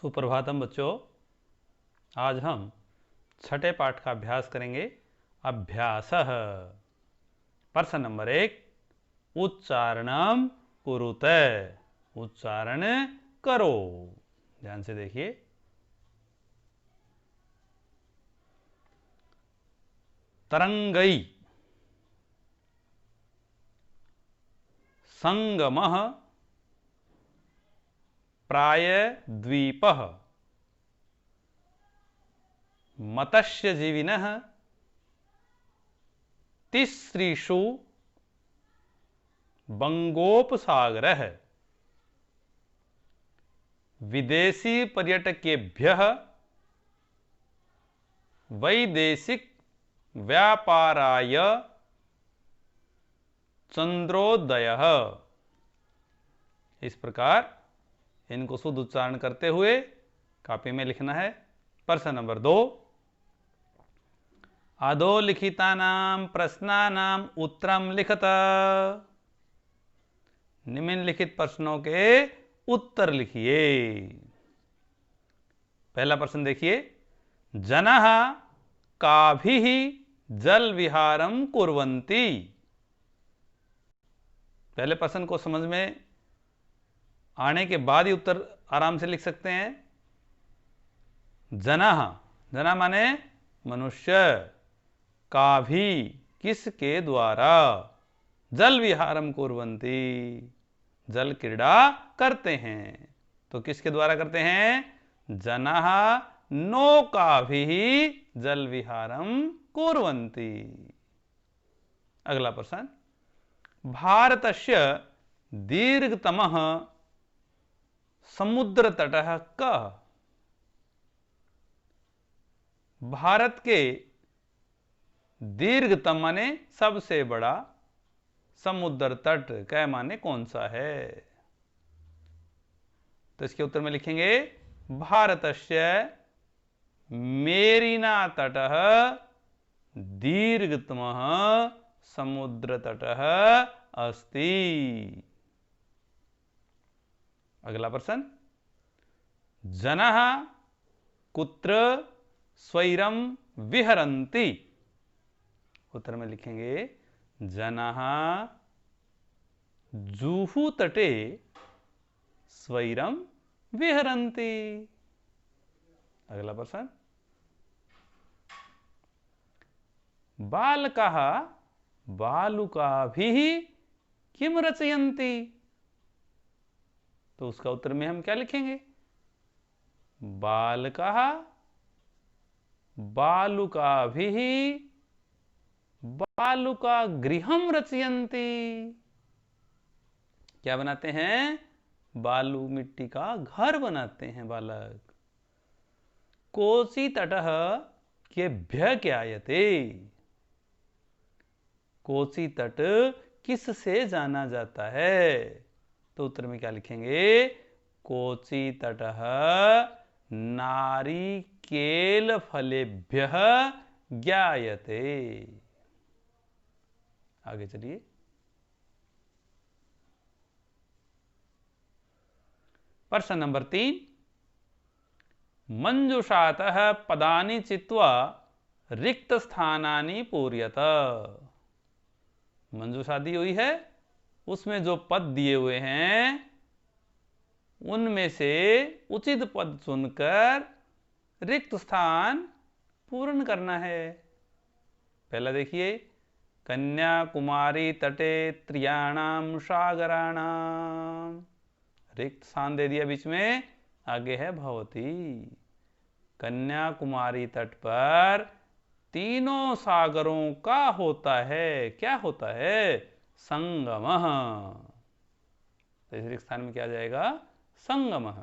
सुप्रभातम बच्चों, आज हम छठे पाठ का अभ्यास करेंगे। अभ्यासः प्रश्न नंबर 1, उच्चारणम कुरुते। उच्चारण करो। ध्यान से देखिए। तरंगई, संगमः, प्रायद्वीपः, मत्स्यजीविनः, तिसृषु बंगोपसागरः, विदेशी पर्यटकेभ्यः वैदेशिक व्यापाराय चंद्रोदयः। इस प्रकार इनको शुद्ध उच्चारण करते हुए कॉपी में लिखना है। प्रश्न नंबर 2, अधोलिखितानां प्रश्नानां उत्तरं लिखत। निम्नलिखित प्रश्नों के उत्तर लिखिए। पहला प्रश्न देखिए, जनः काभिः जल विहारं कुर्वन्ति। पहले प्रश्न को समझ में आने के बाद ही उत्तर आराम से लिख सकते हैं। जनः, जना माने मनुष्य, काभी किसके द्वारा, जल विहारम कुर्वन्ति जल क्रीड़ा करते हैं। तो किसके द्वारा करते हैं? जनः नौकाभिः जल विहारम कुर्वन्ति। अगला प्रश्न, भारतस्य दीर्घतमः समुद्र तटः कः। भारत के दीर्घतम माने सबसे बड़ा समुद्र तट क्या माने कौन सा है? तो इसके उत्तर में लिखेंगे, भारतस्य मेरिना तटः दीर्घतमः समुद्र तटः अस्ति। अगला प्रश्न, जनः कुत्र स्वैरं विहरन्ति। उत्तर में लिखेंगे, जनः जुहू तटे स्वैरं विहरन्ति। अगला प्रश्न, बालकाः बालुकाभिः किं रचयन्ति। तो उसका उत्तर में हम क्या लिखेंगे? बालकाः बालुकाभिः बालुकागृहं रचयन्ति। क्या बनाते हैं? बालू मिट्टी का घर बनाते हैं बालक। कोसी तटः केभ्यः ज्ञायते। कोसी तट किससे जाना जाता है? तो उत्तर में क्या लिखेंगे? कोसी तटः नारिकेल फलेभ्यः ज्ञायते। आगे चलिए। प्रश्न नंबर 3, मंजुषातः पदानि चित्वा रिक्त स्थानानि पूर्यत। मंजुषा दी हुई है, उसमें जो पद दिए हुए हैं उनमें से उचित पद चुनकर रिक्त स्थान पूर्ण करना है। पहला देखिए, कन्याकुमारी तटे त्रियाणाम सागराणाम। रिक्त स्थान दे दिया बीच में, आगे है भवती। कन्याकुमारी तट पर तीनों सागरों का होता है, क्या होता है? संगमः। तो इस रिक्त स्थान में क्या जाएगा? संगमः।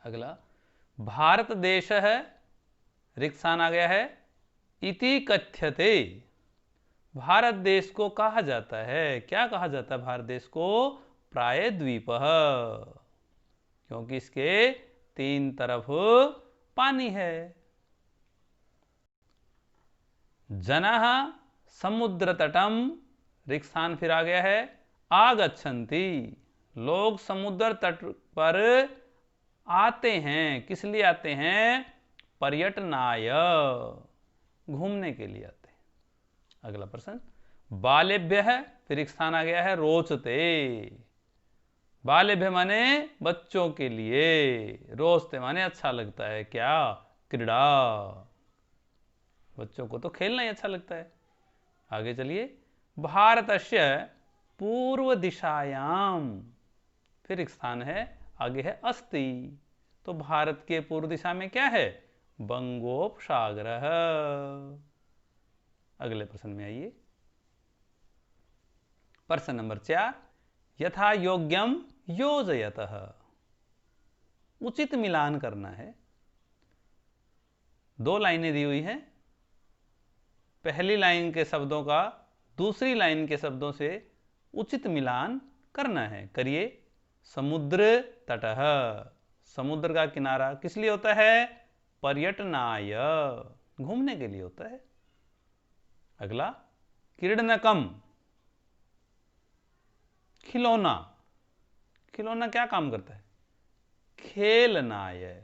अगला, भारत देश है, रिक्त स्थान आ गया है, इति कथ्यते। भारत देश को कहा जाता है, क्या कहा जाता है भारत देश को? प्रायद्वीपः, क्योंकि इसके 3 तरफ पानी है। जनः समुद्र तटम, रिक्त स्थान फिर आ गया है, आगच्छन्ति। लोग समुद्र तट पर आते हैं, किस लिए आते हैं? पर्यटनाय, घूमने के लिए आते हैं। अगला प्रश्न, बालेभ्य है, फिर एक स्थान आ गया है रोचते। बालेभ्य माने बच्चों के लिए, रोचते माने अच्छा लगता है, क्या? क्रीड़ा, बच्चों को तो खेलना ही अच्छा लगता है। आगे चलिए, भारतस्य पूर्व दिशायाम, फिर एक स्थान है, आगे है अस्ति। तो भारत के पूर्व दिशा में क्या है? बंगोपसागर। अगले प्रश्न में आइए, प्रश्न नंबर 4, यथा योग्यम योजयतः, उचित मिलान करना है। 2 लाइनें दी हुई हैं, पहली लाइन के शब्दों का दूसरी लाइन के शब्दों से उचित मिलान करना है। करिए। समुद्र तटः, समुद्र का किनारा किस लिए होता है? पर्यटनाय, घूमने के लिए होता है। अगला, क्रीडनकम, खिलौना, खिलौना क्या काम करता है? खेलनाय,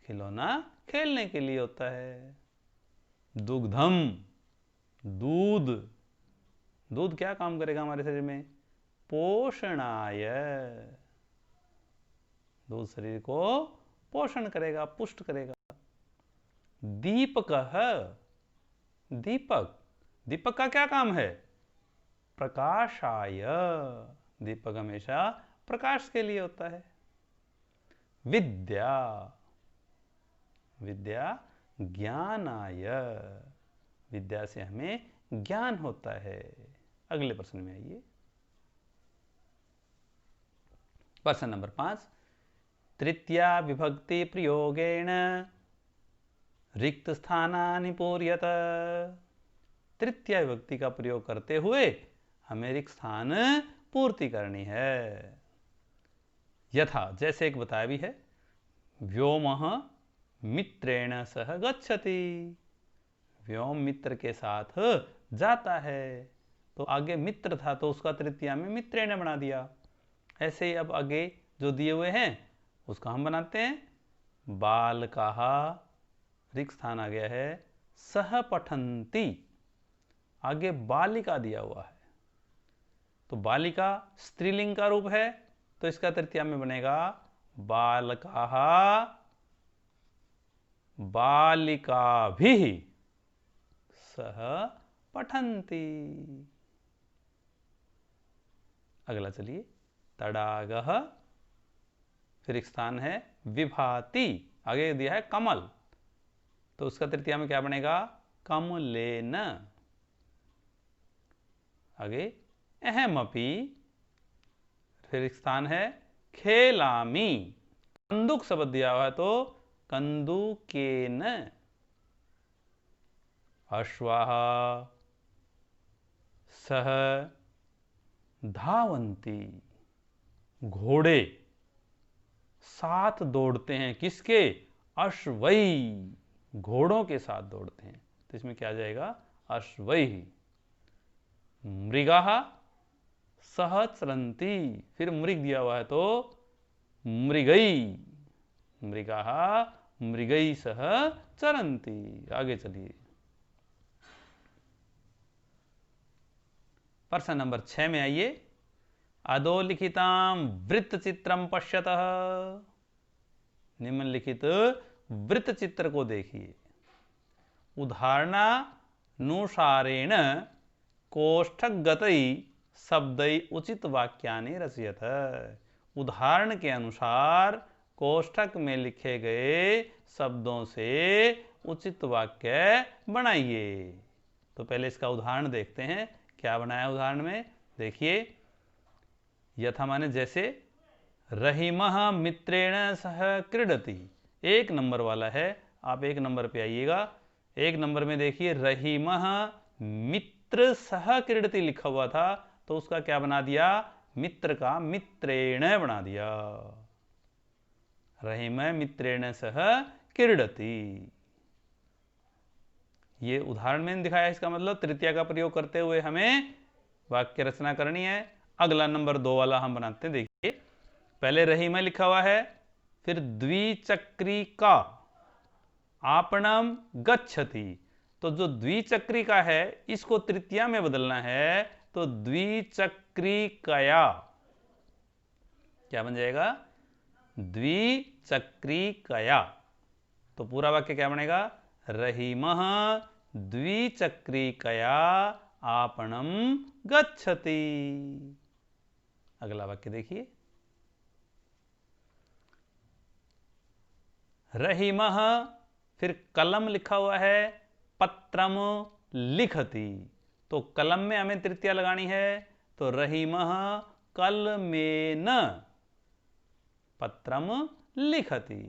खिलौना खेलने के लिए होता है। दुग्धम, दूध, दूध क्या काम करेगा हमारे शरीर में? पोषणाय, दूध शरीर को पोषण करेगा, पुष्ट करेगा। दीपकः, दीपक, दीपक का क्या काम है? प्रकाशाय, दीपक हमेशा प्रकाश के लिए होता है। विद्या, विद्या ज्ञानाय, विद्या से हमें ज्ञान होता है। अगले प्रश्न में आइए, प्रश्न नंबर 5, तृतीया विभक्ति प्रयोगेण रिक्त स्थानानि पूर्यत, तृतीया विभक्ति का प्रयोग करते हुए हमें रिक्त स्थान पूर्ति करनी है। यथा, जैसे एक बताया भी है, व्योमः मित्रेण सह गच्छति, व्योम मित्र के साथ जाता है। तो आगे मित्र था तो उसका तृतीया में मित्रेण बना दिया। ऐसे ही अब आगे जो दिए हुए हैं उसका हम बनाते हैं। बालकाः, रिक्त स्थान आ गया है, सह पठन्ति, आगे बालिका दिया हुआ है, तो बालिका स्त्रीलिंग का रूप है, तो इसका तृतीया में बनेगा बालकाः बालिकाभिः सह पठन्ति। अगला चलिए, तडागः, फिर एक स्थान है विभाति, आगे दिया है कमल, तो उसका तृतीया में क्या बनेगा? कमलेन। आगे अहमपि, फिर एक स्थान है खेलामि, कंदुक शब्द दिया हुआ है तो कंदुकेन। अश्वाः सह धावन्ति, घोड़े साथ दौड़ते हैं, किसके? अश्वैः, घोड़ों के साथ दौड़ते हैं, तो इसमें क्या आ जाएगा? अश्वैः। मृगाः सह चरन्ति, फिर मृग दिया हुआ है तो मृगैः, मृगाः मृगैः सह चरन्ति। आगे चलिए, प्रश्न नंबर 6 में आइए, अधोलिखितां वृत्त चित्रम पश्यतः, निम्नलिखित वृत्त चित्र को देखिए। उदाहरणानुसारेण कोष्ठकगतै शब्दै उचित वाक्यानि रचयत, उदाहरण के अनुसार कोष्ठक में लिखे गए शब्दों से उचित वाक्य बनाइए। तो पहले इसका उदाहरण देखते हैं, क्या बनाया उदाहरण में? देखिए, यथा माने जैसे, रहीमः मित्रेण सह क्रीडति, 1 नंबर वाला है, आप 1 नंबर पे आइएगा। 1 नंबर में देखिए, रहीमः मित्र सह क्रीडति लिखा हुआ था, तो उसका क्या बना दिया? मित्र का मित्रेण बना दिया। रहीमः मित्रेण सह क्रीडति, ये उदाहरण में दिखाया। इसका मतलब तृतीया का प्रयोग करते हुए हमें वाक्य रचना करनी है। अगला नंबर 2 वाला हम बनाते हैं। देखिए, पहले रहीमः लिखा हुआ है, फिर द्विचक्री का आपणम गच्छति। तो जो द्विचक्री का है इसको तृतीया में बदलना है, तो द्विचक्री कया क्या बन जाएगा? द्विचक्री कया। तो पूरा वाक्य क्या बनेगा? रहीमः द्विचक्री कया आपणम गच्छति। अगला वाक्य देखिए, रहीमः फिर कलम लिखा हुआ है, पत्रम लिखति। तो कलम में हमें तृतीया लगानी है, तो रहीमः कलमेन पत्रम लिखति।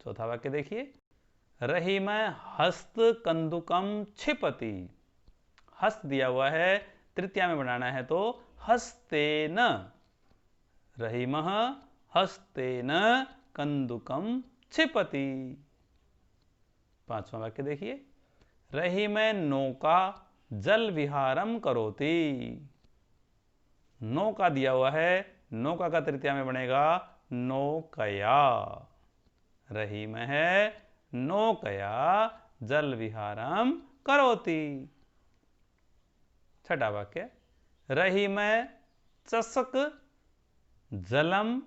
चौथा वाक्य देखिए, रहीम हस्त कंदुकम क्षिपति। हस्त दिया हुआ है, तृतीया में बनाना है, तो हस्तेन। रहीमः हस्तेन कंदुकम क्षिपति। पांचवा वाक्य देखिए, रहीम नौका जल विहारम करोति। नौका दिया हुआ है, नौका का तृतीया में बनेगा नौकया। रहीम है नौकया जल विहारम करोति। छठा वाक्य, रहीम चषक जलम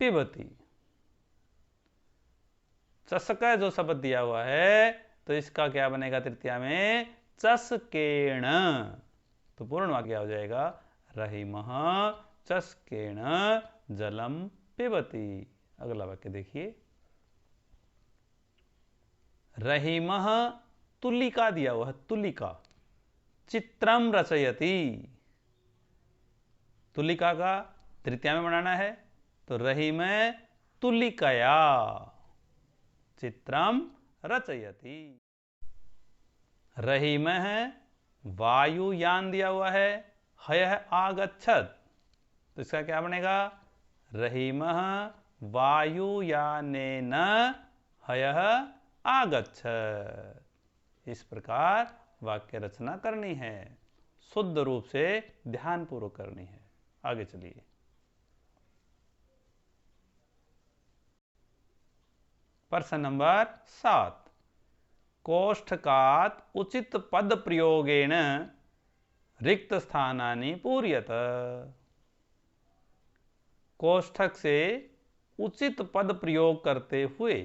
पिबति। चषक जो शब्द दिया हुआ है, तो इसका क्या बनेगा तृतीया में? चषकेण। तो पूर्ण वाक्य हो जाएगा, रहीमः चषकेण जलम पिबति। अगला वाक्य देखिए, रहीमः तुलिका दिया हुआ है, तुलिका चित्रम रचयति। तुलिका का तृतीया में बनाना है, तो रहीम तुलिकया चित्रम रचयति। रहीम है वायुयान दिया हुआ है, हयः आगच्छत। तो इसका क्या बनेगा? रहीमः वायुयानेन हयः आगच्छत। इस प्रकार वाक्य रचना करनी है, शुद्ध रूप से ध्यानपूर्वक करनी है। आगे चलिए, प्रश्न नंबर 7, कोष्ठकात् उचित पद प्रयोगेण रिक्त स्थानानि पूर्यत। कोष्ठक से उचित पद प्रयोग करते हुए,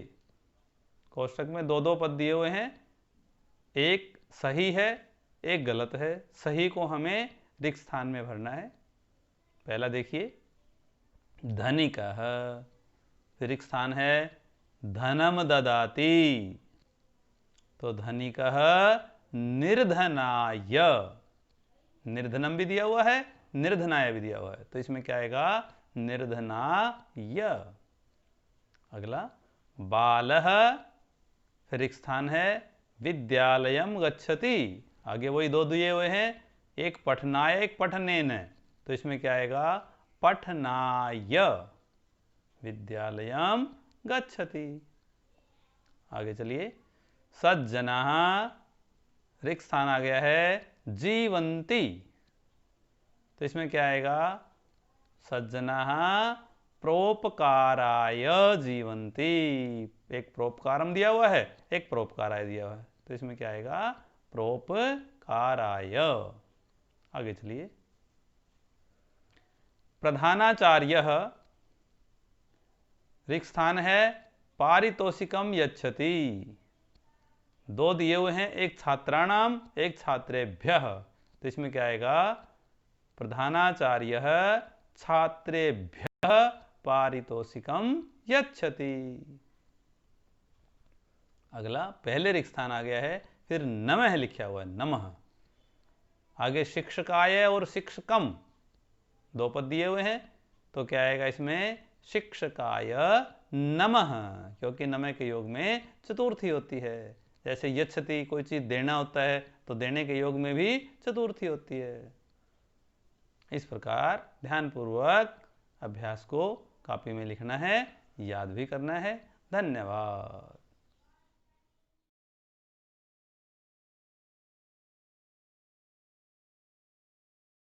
कोष्ठक में दो दो पद दिए हुए हैं, एक सही है एक गलत है, सही को हमें रिक्त स्थान में भरना है। पहला देखिए, धनिकः, फिर रिक्त स्थान है धनम ददाति, तो धनिकः निर्धनाय। निर्धनम भी दिया हुआ है, निर्धनाय भी दिया हुआ है, तो इसमें क्या आएगा? निर्धनाय। अगला, बालः, फिर एक स्थान है विद्यालयम गच्छति। आगे वही दो दिए हुए हैं, एक पठनाय एक पठनेन, तो इसमें क्या आएगा? पठनाय विद्यालयम गच्छति। आगे चलिए, सज्जनः, रिक्त स्थान आ गया है जीवन्ति, तो इसमें क्या आएगा? सज्जनः प्रोपकाराय जीवन्ति। एक प्रोपकारम दिया हुआ है, एक प्रोपकाराय दिया हुआ है, तो इसमें क्या आएगा? प्रोपकाराय। आगे चलिए, प्रधानाचार्यः, रिक्त स्थान है पारितोषिकम यच्छति। दो दिए हुए हैं, एक छात्राणाम एक छात्रेभ्यः, तो इसमें क्या आएगा? प्रधानाचार्यः छात्रेभ्यः पारितोषिकम यच्छति। अगला, पहले रिक्त स्थान आ गया है, फिर नमः लिखा हुआ है, नमः। आगे शिक्षकाय और शिक्षकम दो पद दिए हुए हैं, तो क्या आएगा इसमें? शिक्षकाय नमः, क्योंकि नमः के योग में चतुर्थी होती है। जैसे यच्छति कोई चीज देना होता है, तो देने के योग में भी चतुर्थी होती है। इस प्रकार ध्यानपूर्वक अभ्यास को कॉपी में लिखना है, याद भी करना है। धन्यवाद।